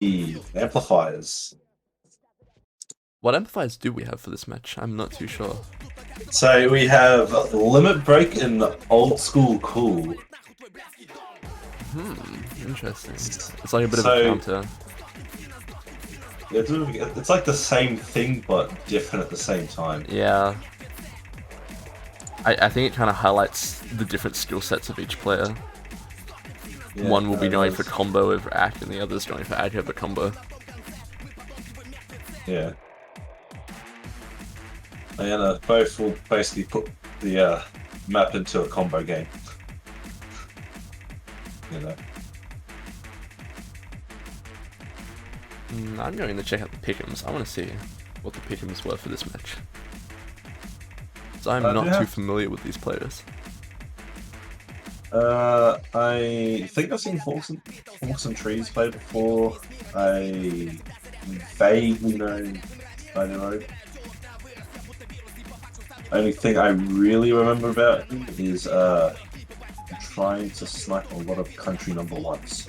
amplifiers. What amplifiers do we have for this match? I'm not too sure. So we have Limit Break and Old School Cool. Interesting. It's like a bit of a So counter. it's like the same thing but different at the same time. Yeah. I think it kind of highlights the different skill sets of each player. Yeah, One will be going for does. combo over act, and the other's going for act over combo. Yeah. And both will basically put the map into a combo game. You know. I'm going to check out the pick'ems. I want to see what the pick'ems were for this match. So I'm not too familiar with these players. I think I've seen ForksInTrees play before. I vaguely know I only thing I really remember about him is trying to snipe a lot of country number ones.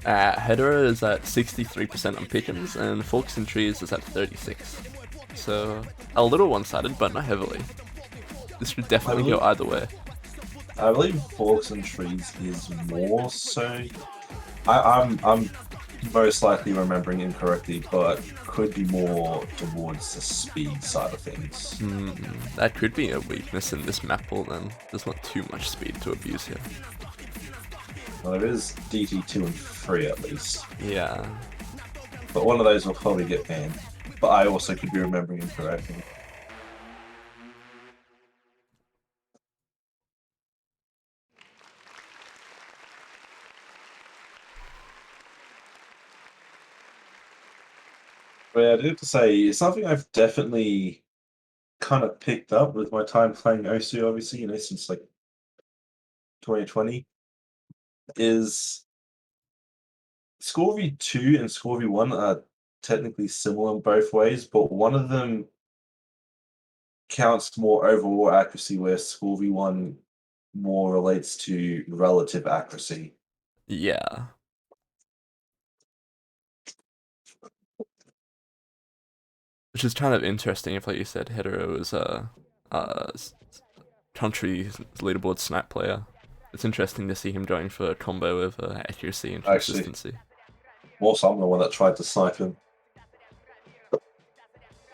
Hetero is at 63% on pick'ems, and ForksInTrees is at 36. So a little one-sided, but not heavily. This should definitely go either way. I believe ForksInTrees is more so. I'm most likely remembering incorrectly, but could be more towards the speed side of things. That could be a weakness in this map pool then. There's not too much speed to abuse here. Well, there is DT2 and 3 at least. Yeah. But one of those will probably get banned. But I also could be remembering incorrectly. But yeah, I do have to say, it's something I've definitely kind of picked up with my time playing OSU, obviously, since like 2020, is Score V2 and Score V1 are technically similar in both ways, but one of them counts more overall accuracy, where Score V1 more relates to relative accuracy. Yeah. Which is kind of interesting if, like you said, Hetero is a country leaderboard snipe player. It's interesting to see him going for a combo of accuracy and consistency. Also, I'm the one that tried to snipe him.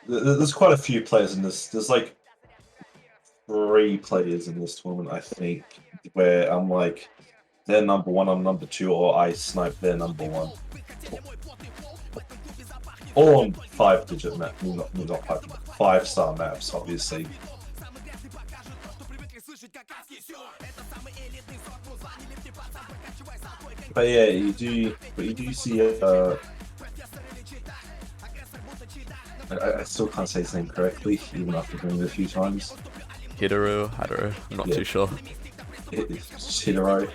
There's quite a few players in this. There's like 3 players in this tournament, I think, where I'm like, they're number 1, I'm number 2, or I snipe their number 1. All on 5-digit map, not 5-star maps, obviously. But yeah, you do see I still can't say his name correctly, even after doing it a few times. Hetero, I'm not too sure. It's Hetero.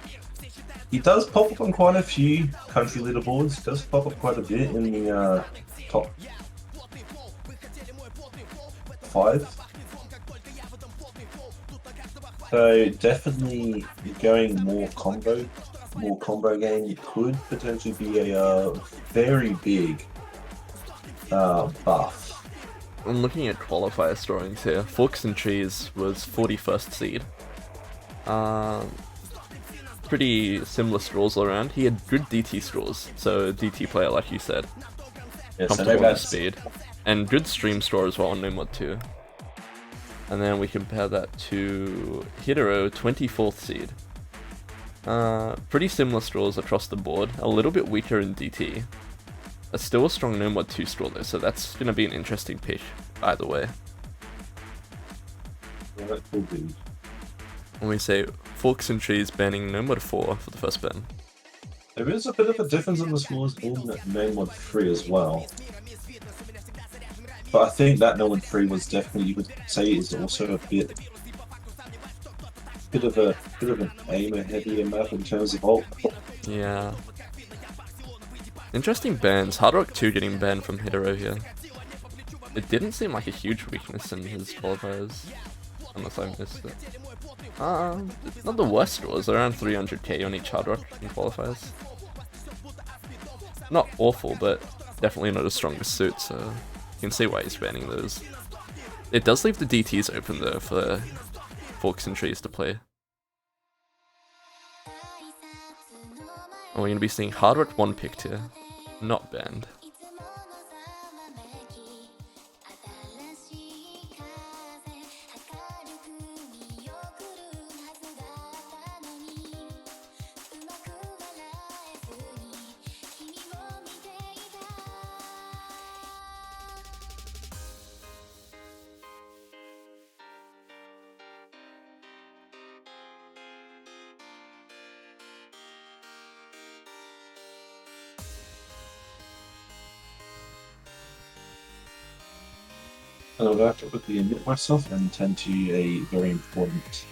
He does pop up on quite a few country leaderboards. He does pop up quite a bit in the top 5. So definitely going more combo game could potentially be a very big buff. I'm looking at qualifier scorings here. ForksInTrees was 41st seed. Pretty similar scores all around. He had good DT scores, so DT player like you said. Yeah, comfortable on the speed. And good stream score as well on No Mod 2. And then we compare that to Hetero, 24th seed. Pretty similar scores across the board, a little bit weaker in DT. Still a strong No Mod 2 score though, so that's going to be an interesting pick either way. Yeah, that could be. When we say ForksInTrees banning No Mod 4 for the first ban. There is a bit of a difference in the scores in No Mod 3 as well. But I think that No Mod 3 was definitely, you would say, is also a bit of an aimer heavier map in terms of ult. Yeah. Interesting bans. Hard Rock 2 getting banned from Hetero here. It didn't seem like a huge weakness in his qualifiers, unless I missed it. Not the worst scores, around 300k on each hard rock in qualifiers. Not awful, but definitely not his strongest suit, so you can see why he's banning those. It does leave the DTs open though for ForksInTrees to play. And we're going to be seeing hard rock 1 picked here, not banned. And I would have to quickly admit myself and tend to a very important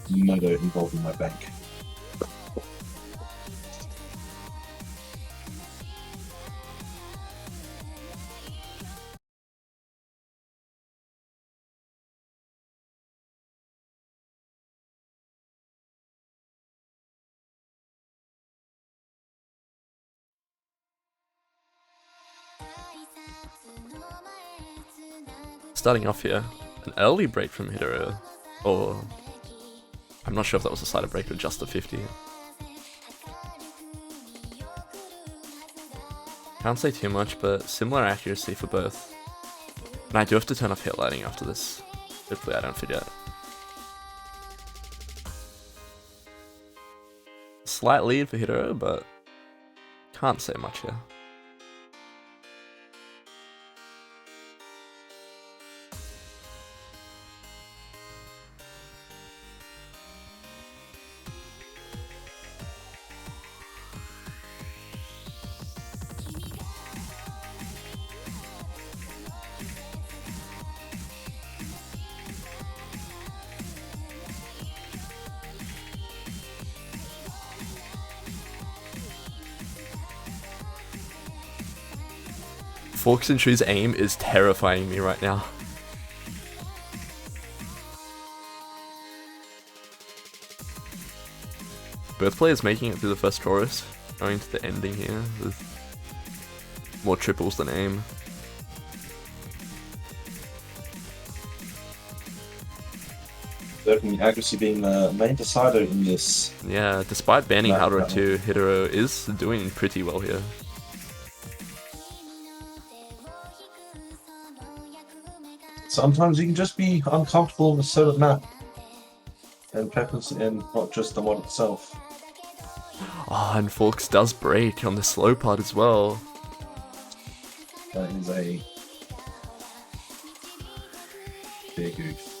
matter involving my bank. Starting off here, an early break from Hidero, or I'm not sure if that was a side break or just a 50. Can't say too much, but similar accuracy for both. And I do have to turn off hit lighting after this. Hopefully I don't forget. Slight lead for Hidero, but can't say much here. ForksInTrees' aim is terrifying me right now. Both players making it through the first chorus, going to the ending here with more triples than aim. Definitely accuracy being the main decider in this. Yeah, despite banning Hydro 2, Hidero is doing pretty well here. Sometimes you can just be uncomfortable with a certain map and preference and not just the mod itself. Oh, and Forks does break on the slow part as well. That is a big oof.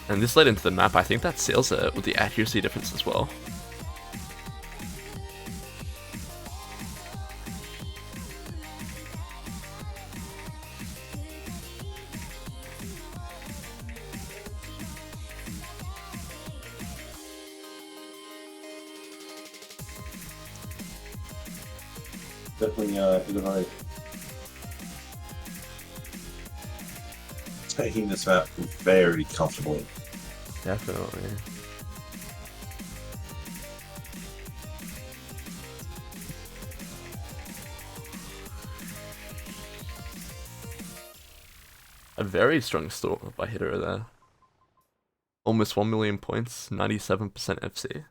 And this led into the map. I think that seals it with the accuracy difference as well. Definitely, taking this map very comfortably. Definitely. A very strong store by Hidero there. Almost 1 million points, 97% FC.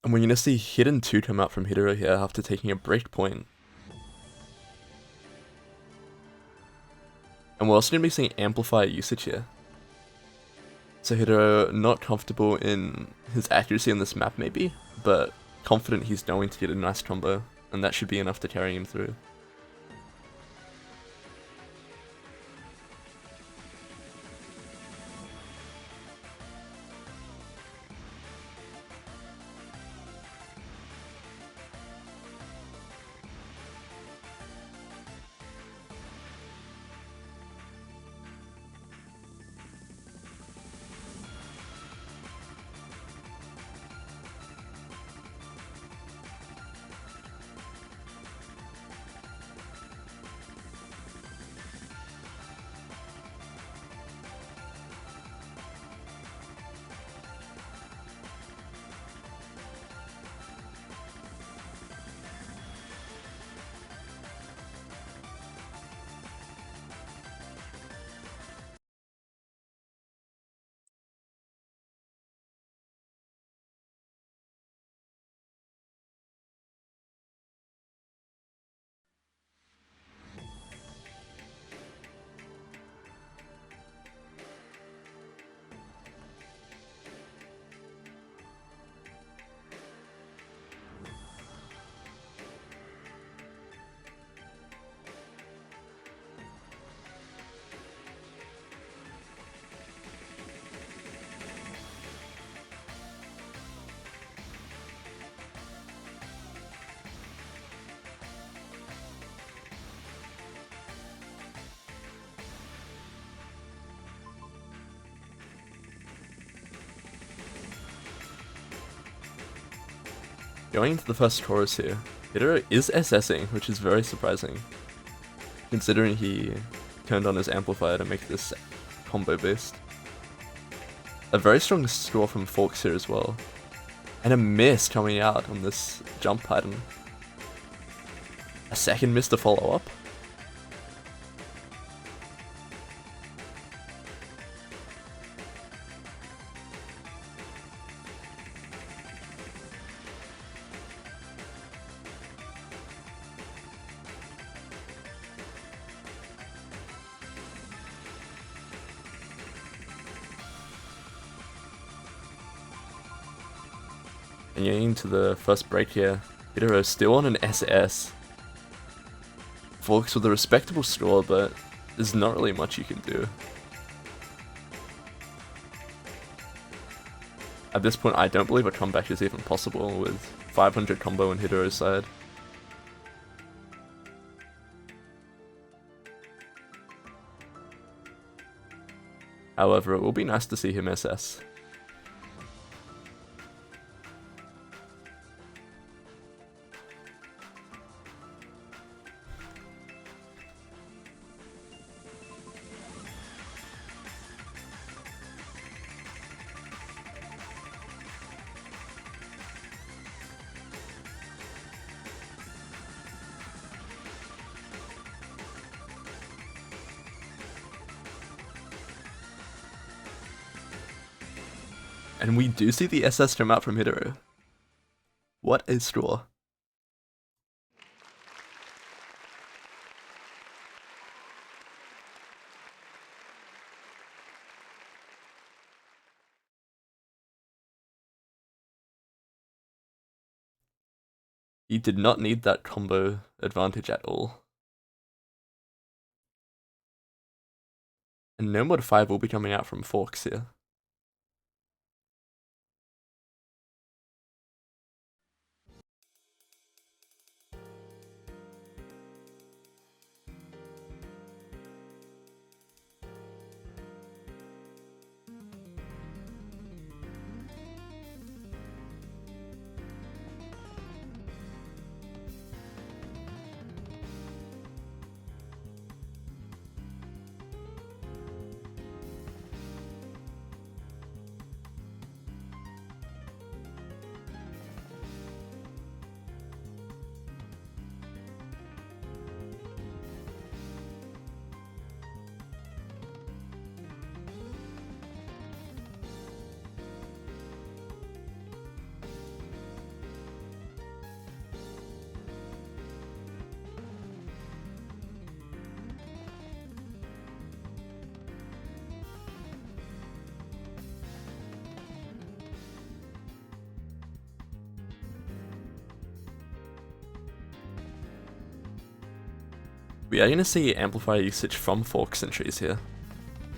And we're going to see Hidden 2 come out from Hidero here after taking a break point. And we're also going to be seeing amplifier usage here. So Hideo, not comfortable in his accuracy on this map maybe, but confident he's going to get a nice combo, and that should be enough to carry him through. Going into the first chorus here, Hideo is SSing, which is very surprising, considering he turned on his amplifier to make this combo based. A very strong score from Forks here as well, and a miss coming out on this jump pattern. A second miss to follow up. And getting into the first break here, Hideo still on an SS. Forks with a respectable score, but there's not really much you can do. At this point, I don't believe a comeback is even possible with 500 combo on Hideo's side. However, it will be nice to see him SS. And we do see the SS come out from Hideo. What a straw. He did not need that combo advantage at all. And no mod 5 will be coming out from Forks here. We are going to see amplifier usage from ForksInTrees here.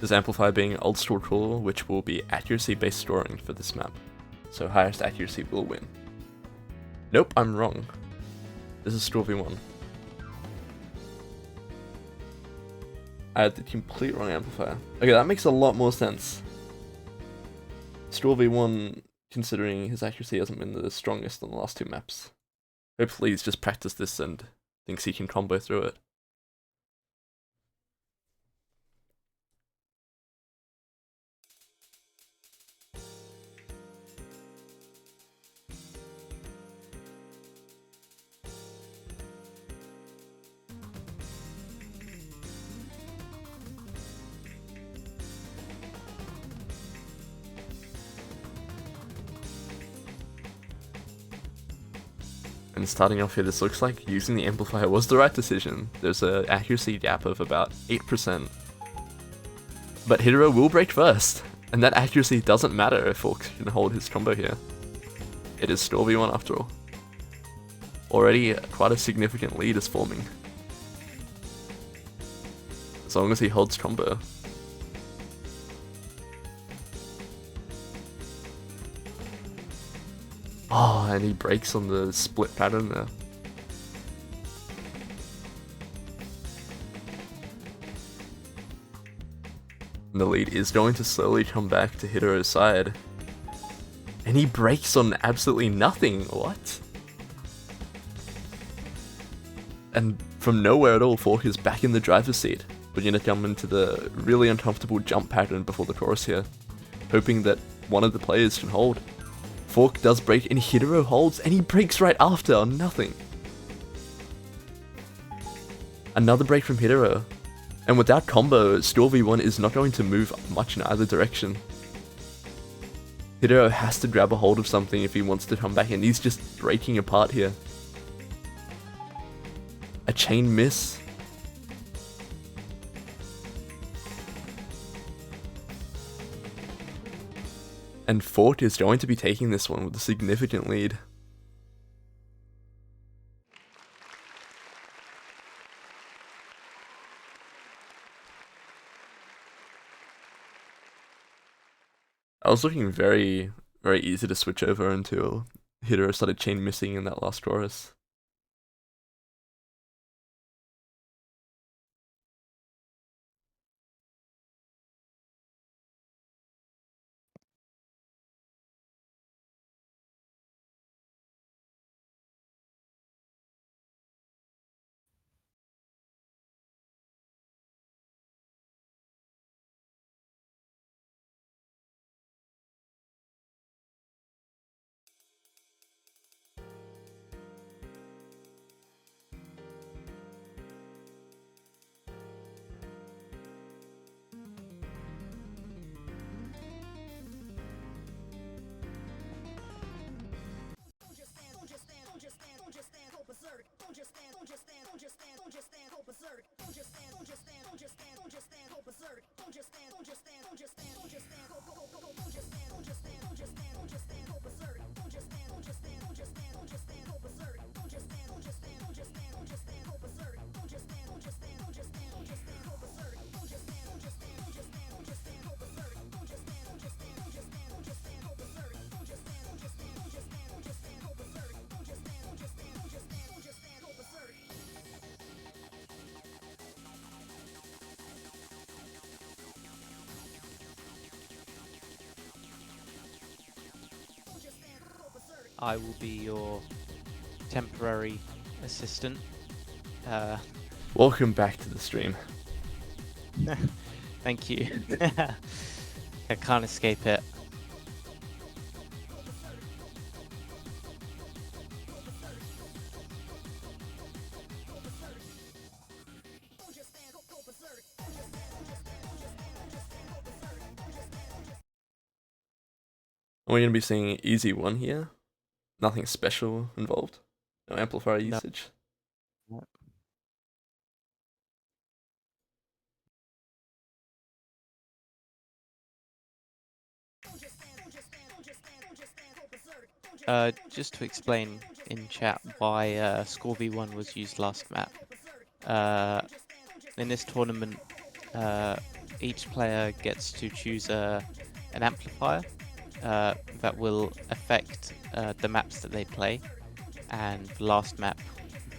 This amplifier being old store tool, which will be accuracy based scoring for this map. So highest accuracy will win. Nope, I'm wrong. This is store v1. I had the complete wrong amplifier. Okay, that makes a lot more sense. Store v1, considering his accuracy hasn't been the strongest on the last two maps. Hopefully he's just practiced this and thinks he can combo through it. And starting off here, this looks like using the amplifier was the right decision. There's an accuracy gap of about 8%. But Hidero will break first, and that accuracy doesn't matter if Forks can hold his combo here. It is store v1 after all. Already quite a significant lead is forming. As long as he holds combo. Oh, and he breaks on the split pattern there. And the lead is going to slowly come back to Hidero's side. And he breaks on absolutely nothing. What? And from nowhere at all, Fork is back in the driver's seat. We're going to come into the really uncomfortable jump pattern before the chorus here, hoping that one of the players can hold. Fork does break and Hidero holds, and he breaks right after on nothing. Another break from Hidero. And without combo, Store v1 is not going to move much in either direction. Hidero has to grab a hold of something if he wants to come back, and he's just breaking apart here. A chain miss. And Fork is going to be taking this one with a significant lead. I was looking very, very easy to switch over until Hidero started chain missing in that last chorus. I will be your temporary assistant. Welcome back to the stream. Thank you. I can't escape it. We're going to be seeing easy one here. Nothing special involved. No amplifier usage. No. Just to explain in chat why Score v1 was used last map. in this tournament, each player gets to choose an amplifier that will affect the maps that they play, and the last map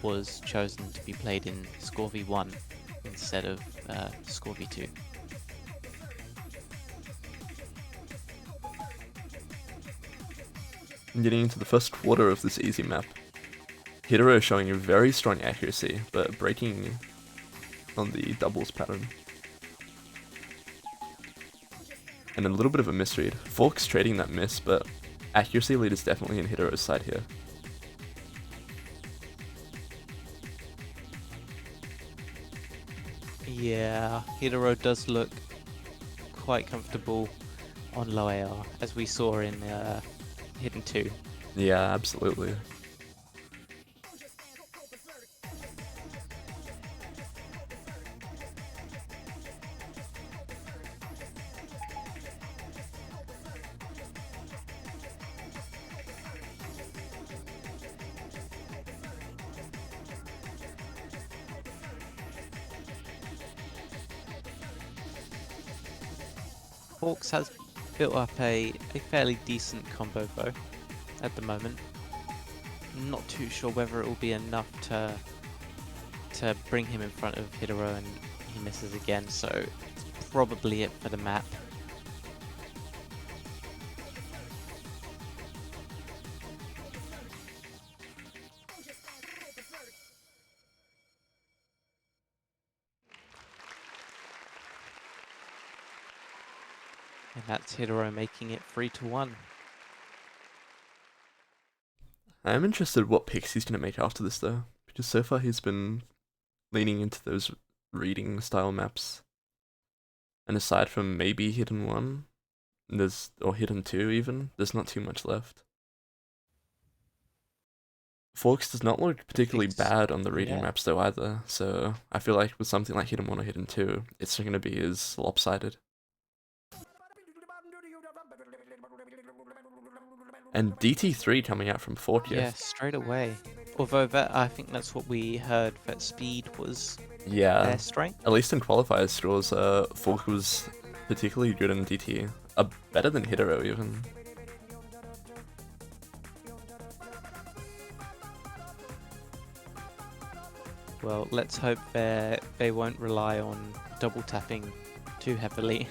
was chosen to be played in Score v1 instead of Score v2. Getting into the first quarter of this easy map, Hitaro showing a very strong accuracy, but breaking on the doubles pattern. And a little bit of a misread. Forks trading that miss, but accuracy lead is definitely in Hitaro's side here. Yeah, Hitaro does look quite comfortable on low AR, as we saw in Hidden 2. Yeah, absolutely. Forks has built up a fairly decent combo bow at the moment. Not too sure whether it will be enough to bring him in front of Hitaro, and he misses again, so it's probably it for the map. And that's Hitaro making it 3-1. I am interested what picks he's going to make after this though, because so far he's been leaning into those reading style maps. And aside from maybe Hidden 1, or Hidden 2 even, there's not too much left. Forks does not look particularly bad on the reading maps though either, so I feel like with something like Hidden 1 or Hidden 2, it's not going to be as lopsided. And DT3 coming out from Fork. Yeah, straight away. Although I think that's what we heard, that speed was their strength. At least in qualifiers scores, Fork was particularly good in DT. Better than Hitaro even. Well, let's hope they won't rely on double tapping too heavily.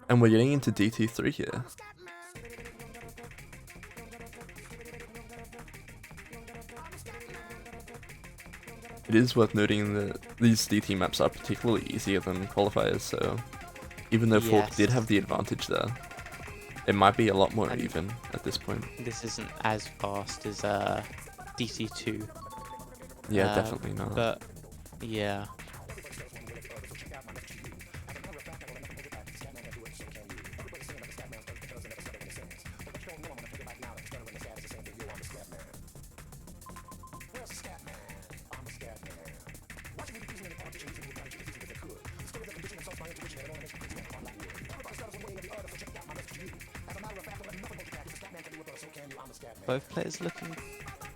And we're getting into DT3 here. It is worth noting that these DT maps are particularly easier than qualifiers, so even though Fork did have the advantage there, it might be a lot more even at this point. This isn't as fast as DT2. Yeah, definitely not. But yeah. Both players looking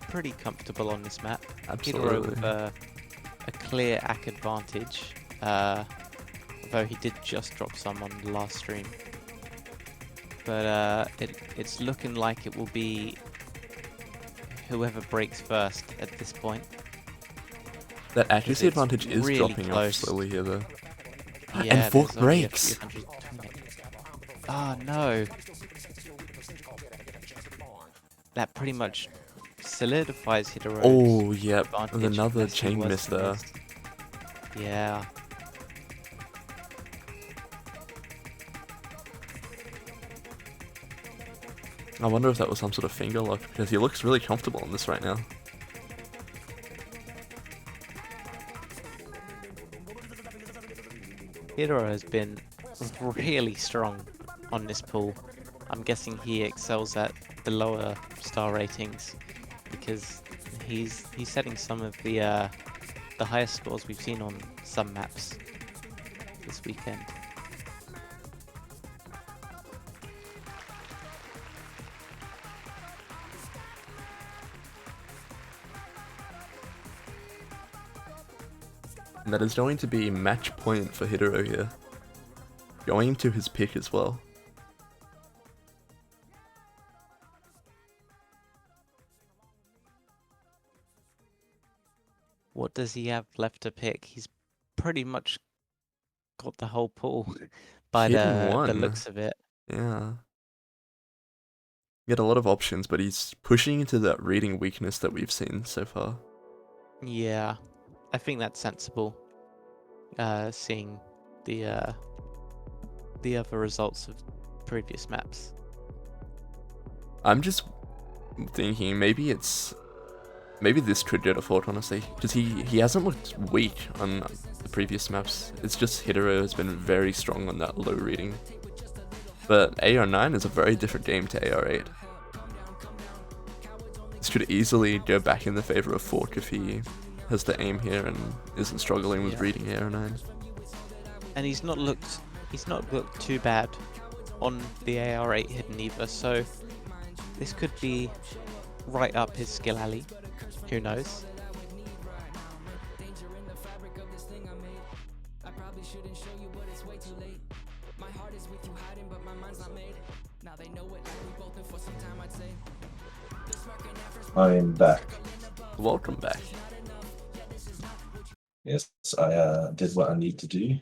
pretty comfortable on this map. Absolutely. Hitaro with a clear AC advantage, although he did just drop some on the last stream. But it's looking like it will be whoever breaks first at this point. That accuracy advantage is really dropping close. off slowly here though. Yeah, and Fork breaks! Oh no! That pretty much solidifies Hidero's Oh, yep. advantage. And another as he chain was miss in there. this. Yeah. I wonder if that was some sort of finger lock, because he looks really comfortable in this right now. Hidero has been really strong on this pool. I'm guessing he excels at the lower star ratings because he's setting some of the highest scores we've seen on some maps this weekend. And that is going to be match point for Hidero here. Going to his pick as well. What does he have left to pick? He's pretty much got the whole pool by Hidden the one. looks of it. Yeah. Get a lot of options, but he's pushing into that reading weakness that we've seen so far. Yeah, I think that's sensible. Seeing the other results of previous maps. I'm just thinking maybe this could go to Fort, honestly, because he hasn't looked weak on the previous maps. It's just Hidero has been very strong on that low reading. But AR9 is a very different game to AR8. This could easily go back in the favor of Fork if he has the aim here and isn't struggling with reading AR9. And he's not looked too bad on the AR8 hidden either, so this could be right up his skill alley. Who knows? I am back. Welcome back. Yes, I did what I need to do.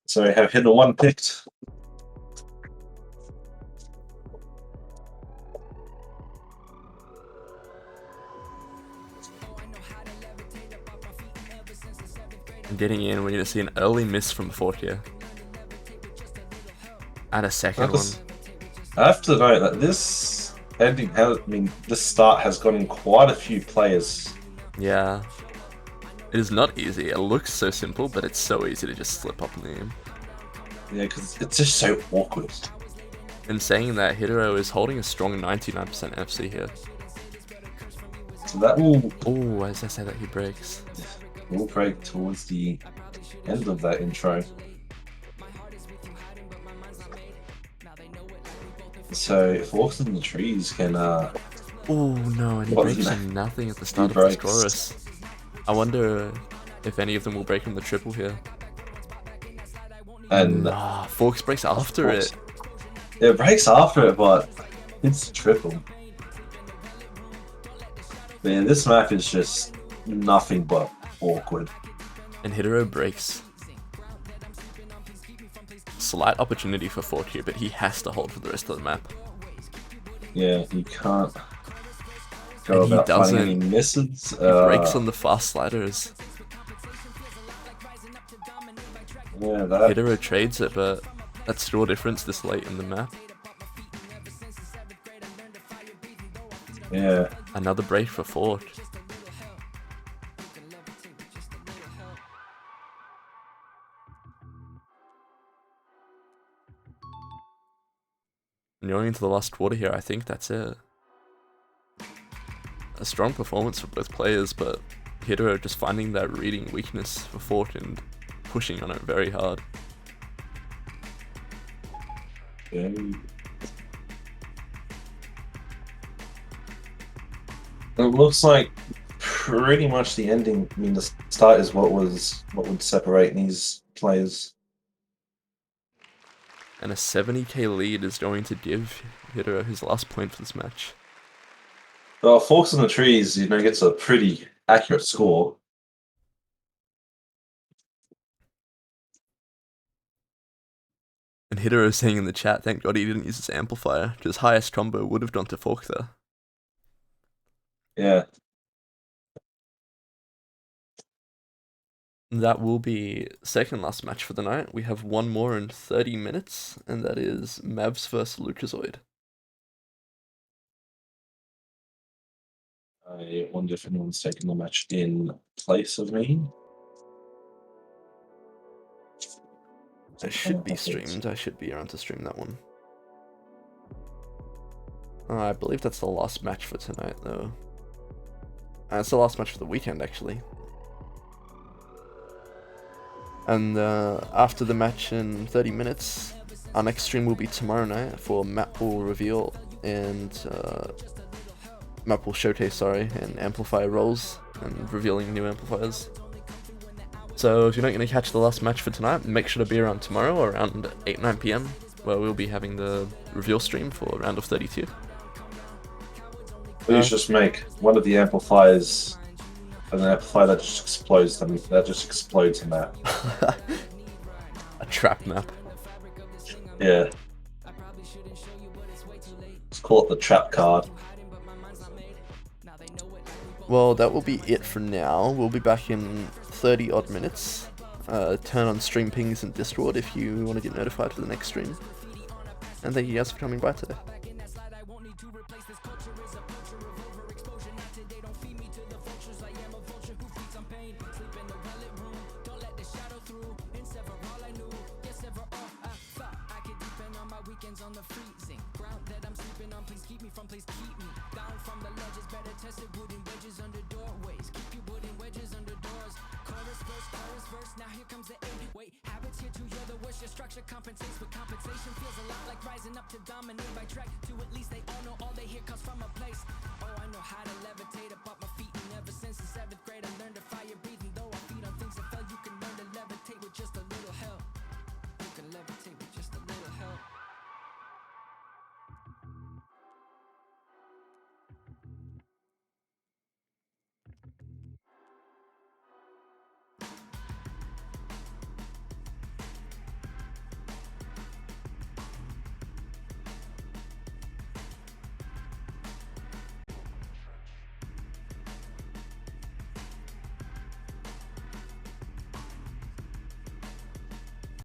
So I have hidden one picked. Getting in, we need to see an early miss from Fort here. And a second one. I have to note that this ending has, this start has gotten quite a few players. Yeah. It is not easy. It looks so simple, but it's so easy to just slip up in the aim. Yeah, because it's just so awkward. In saying that, Hidero is holding a strong 99% FC here. So that will Oh, as I say that, he breaks. will break towards the end of that intro. So if ForksInTrees can Oh no, and he Well, breaks no. to nothing at the start He of this breaks. chorus. I wonder if any of them will break on the triple here. and Forks breaks after Forks. it. It breaks after it, but it's triple. Man, this map is just nothing but awkward. And Hidero breaks. Slight opportunity for Fort here, but he has to hold for the rest of the map. Yeah, you can't go And he about finding any doesn't. misses. He breaks on the fast sliders. Yeah, that. Hidero trades it, but that's still a difference this late in the map. Yeah. Another break for Fort. And going into the last quarter here, I think that's it. A strong performance for both players, but Hidero just finding that reading weakness for Fort and pushing on it very hard. Yeah. It looks like pretty much the ending. The start is what would separate these players. And a 70k lead is going to give Hidero his last point for this match. Well, ForksInTrees, gets a pretty accurate score. And Hidero saying in the chat, thank God he didn't use his amplifier. Just highest combo would have gone to Fork there. Yeah. That will be second last match for the night. We have one more in 30 minutes, and that is Mavs vs Luchazoid. I wonder if anyone's taking the match in place of me. It should be streamed. I should be around to stream that one. I believe that's the last match for tonight, though. It's the last match for the weekend, actually. And after the match in 30 minutes, our next stream will be tomorrow night for map pool reveal and map pool showcase, and amplifier roles and revealing new amplifiers. So if you're not going to catch the last match for tonight, make sure to be around tomorrow around 8-9 PM, where we'll be having the reveal stream for round of 32. Please just make one of the amplifiers an amplifier that just explodes them. That just explodes a map. A trap map. Yeah. Let's call it the trap card. Well, that will be it for now. We'll be back in 30 odd minutes. Turn on stream pings and Discord if you want to get notified for the next stream. And thank you guys for coming by today. Structure compensates, but compensation feels a lot like rising up to dominate by track. To at least they all know all they hear comes from a place. Oh, I know how to levitate up my feet, and ever since the 7th grade I learned to fire breathe.